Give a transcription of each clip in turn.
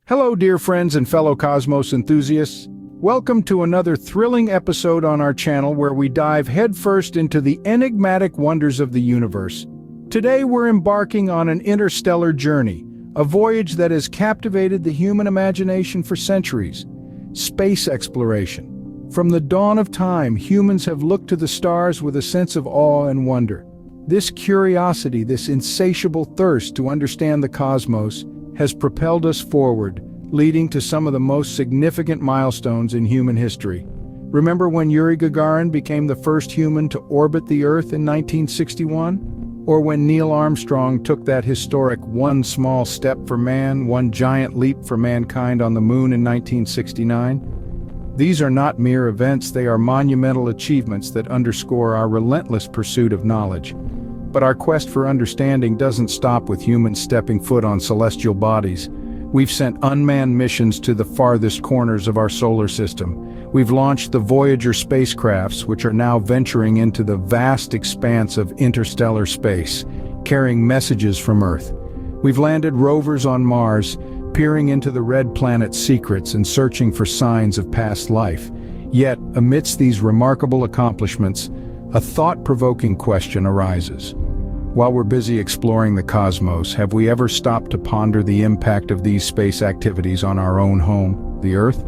Hello, dear friends and fellow cosmos enthusiasts. Welcome to another thrilling episode on our channel where we dive headfirst into the enigmatic wonders of the universe. Today we're embarking on an interstellar journey, a voyage that has captivated the human imagination for centuries. Space exploration. From the dawn of time, humans have looked to the stars with a sense of awe and wonder. This curiosity, this insatiable thirst to understand the cosmos, has propelled us forward, leading to some of the most significant milestones in human history. Remember when Yuri Gagarin became the first human to orbit the Earth in 1961? Or when Neil Armstrong took that historic one small step for man, one giant leap for mankind on the moon in 1969? These are not mere events, they are monumental achievements that underscore our relentless pursuit of knowledge. But our quest for understanding doesn't stop with humans stepping foot on celestial bodies. We've sent unmanned missions to the farthest corners of our solar system. We've launched the Voyager spacecrafts, which are now venturing into the vast expanse of interstellar space, carrying messages from Earth. We've landed rovers on Mars, peering into the red planet's secrets and searching for signs of past life. Yet, amidst these remarkable accomplishments, a thought-provoking question arises. While we're busy exploring the cosmos, have we ever stopped to ponder the impact of these space activities on our own home, the Earth?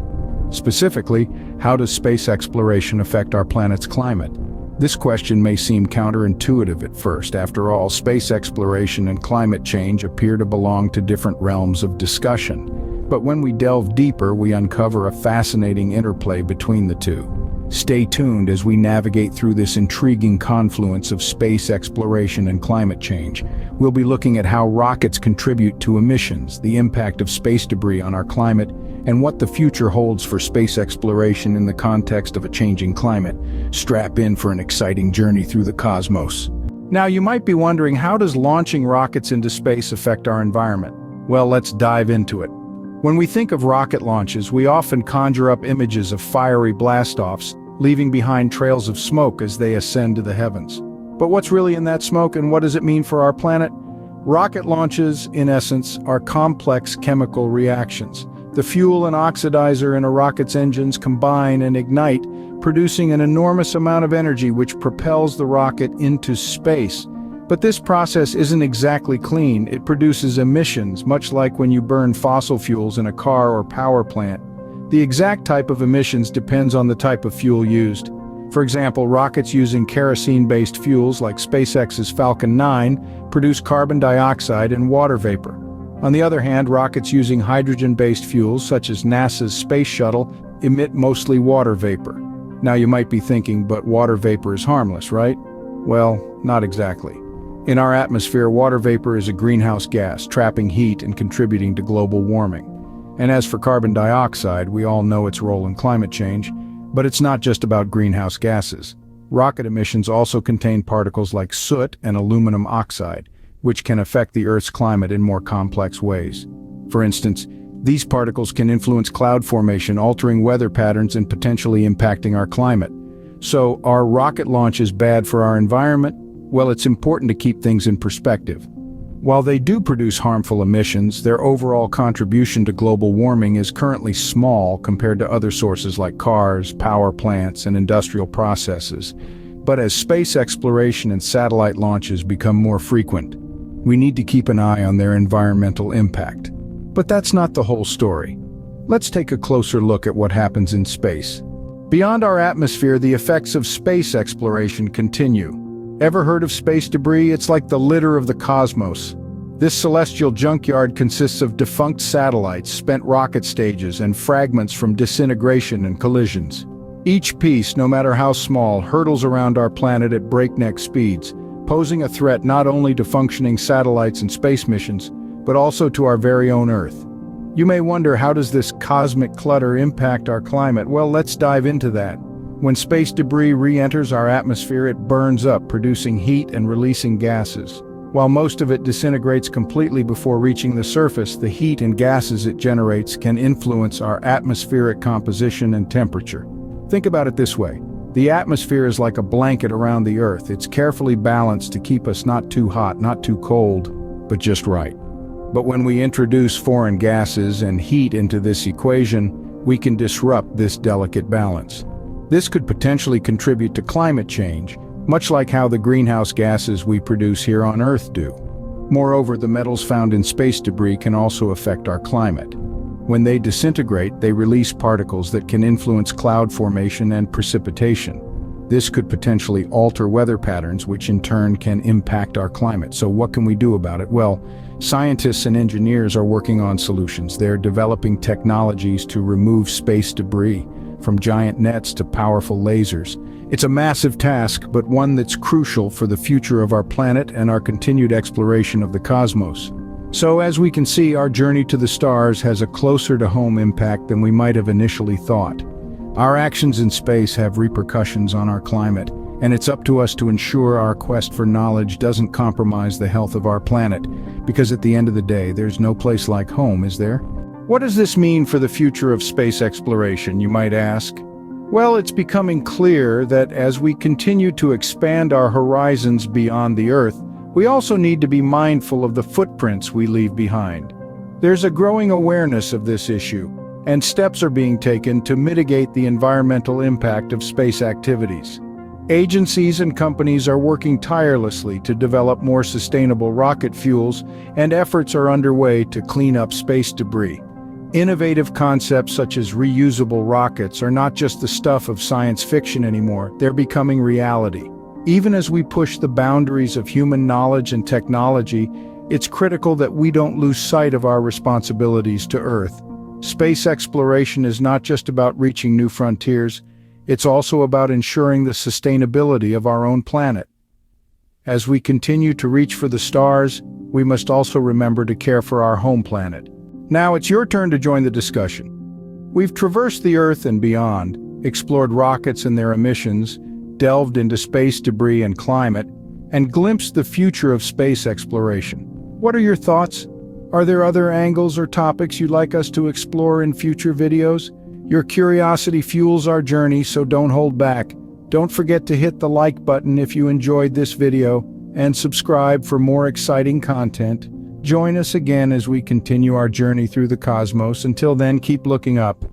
Specifically, how does space exploration affect our planet's climate? This question may seem counterintuitive at first. After all, space exploration and climate change appear to belong to different realms of discussion. But when we delve deeper, we uncover a fascinating interplay between the two. Stay tuned as we navigate through this intriguing confluence of space exploration and climate change. We'll be looking at how rockets contribute to emissions, the impact of space debris on our climate, and what the future holds for space exploration in the context of a changing climate. Strap in for an exciting journey through the cosmos. Now, you might be wondering, how does launching rockets into space affect our environment? Well, let's dive into it. When we think of rocket launches, we often conjure up images of fiery blast-offs, leaving behind trails of smoke as they ascend to the heavens. But what's really in that smoke, and what does it mean for our planet? Rocket launches, in essence, are complex chemical reactions. The fuel and oxidizer in a rocket's engines combine and ignite, producing an enormous amount of energy which propels the rocket into space. But this process isn't exactly clean. It produces emissions, much like when you burn fossil fuels in a car or power plant. The exact type of emissions depends on the type of fuel used. For example, rockets using kerosene-based fuels like SpaceX's Falcon 9 produce carbon dioxide and water vapor. On the other hand, rockets using hydrogen-based fuels such as NASA's Space Shuttle emit mostly water vapor. Now you might be thinking, but water vapor is harmless, right? Well, not exactly. In our atmosphere, water vapor is a greenhouse gas, trapping heat and contributing to global warming. And as for carbon dioxide, we all know its role in climate change, but it's not just about greenhouse gases. Rocket emissions also contain particles like soot and aluminum oxide, which can affect the Earth's climate in more complex ways. For instance, these particles can influence cloud formation, altering weather patterns and potentially impacting our climate. So, are rocket launches bad for our environment? Well, it's important to keep things in perspective. While they do produce harmful emissions, their overall contribution to global warming is currently small compared to other sources like cars, power plants, and industrial processes. But as space exploration and satellite launches become more frequent, we need to keep an eye on their environmental impact. But that's not the whole story. Let's take a closer look at what happens in space. Beyond our atmosphere, the effects of space exploration continue. Ever heard of space debris? It's like the litter of the cosmos. This celestial junkyard consists of defunct satellites, spent rocket stages, and fragments from disintegration and collisions. Each piece, no matter how small, hurtles around our planet at breakneck speeds, posing a threat not only to functioning satellites and space missions, but also to our very own Earth. You may wonder, how does this cosmic clutter impact our climate? Well, let's dive into that. When space debris re-enters our atmosphere, it burns up, producing heat and releasing gases. While most of it disintegrates completely before reaching the surface, the heat and gases it generates can influence our atmospheric composition and temperature. Think about it this way. The atmosphere is like a blanket around the Earth. It's carefully balanced to keep us not too hot, not too cold, but just right. But when we introduce foreign gases and heat into this equation, we can disrupt this delicate balance. This could potentially contribute to climate change, much like how the greenhouse gases we produce here on Earth do. Moreover, the metals found in space debris can also affect our climate. When they disintegrate, they release particles that can influence cloud formation and precipitation. This could potentially alter weather patterns, which in turn can impact our climate. So what can we do about it? Well, scientists and engineers are working on solutions. They're developing technologies to remove space debris, from giant nets to powerful lasers. It's a massive task, but one that's crucial for the future of our planet and our continued exploration of the cosmos. So as we can see, our journey to the stars has a closer-to-home impact than we might have initially thought. Our actions in space have repercussions on our climate, and it's up to us to ensure our quest for knowledge doesn't compromise the health of our planet, because at the end of the day, there's no place like home, is there? What does this mean for the future of space exploration, you might ask? Well, it's becoming clear that as we continue to expand our horizons beyond the Earth, we also need to be mindful of the footprints we leave behind. There's a growing awareness of this issue, and steps are being taken to mitigate the environmental impact of space activities. Agencies and companies are working tirelessly to develop more sustainable rocket fuels, and efforts are underway to clean up space debris. Innovative concepts such as reusable rockets are not just the stuff of science fiction anymore, they're becoming reality. Even as we push the boundaries of human knowledge and technology, it's critical that we don't lose sight of our responsibilities to Earth. Space exploration is not just about reaching new frontiers, it's also about ensuring the sustainability of our own planet. As we continue to reach for the stars, we must also remember to care for our home planet. Now it's your turn to join the discussion. We've traversed the Earth and beyond, explored rockets and their emissions, delved into space debris and climate, and glimpsed the future of space exploration. What are your thoughts? Are there other angles or topics you'd like us to explore in future videos? Your curiosity fuels our journey, so don't hold back. Don't forget to hit the like button if you enjoyed this video, and subscribe for more exciting content. Join us again as we continue our journey through the cosmos. Until then, keep looking up.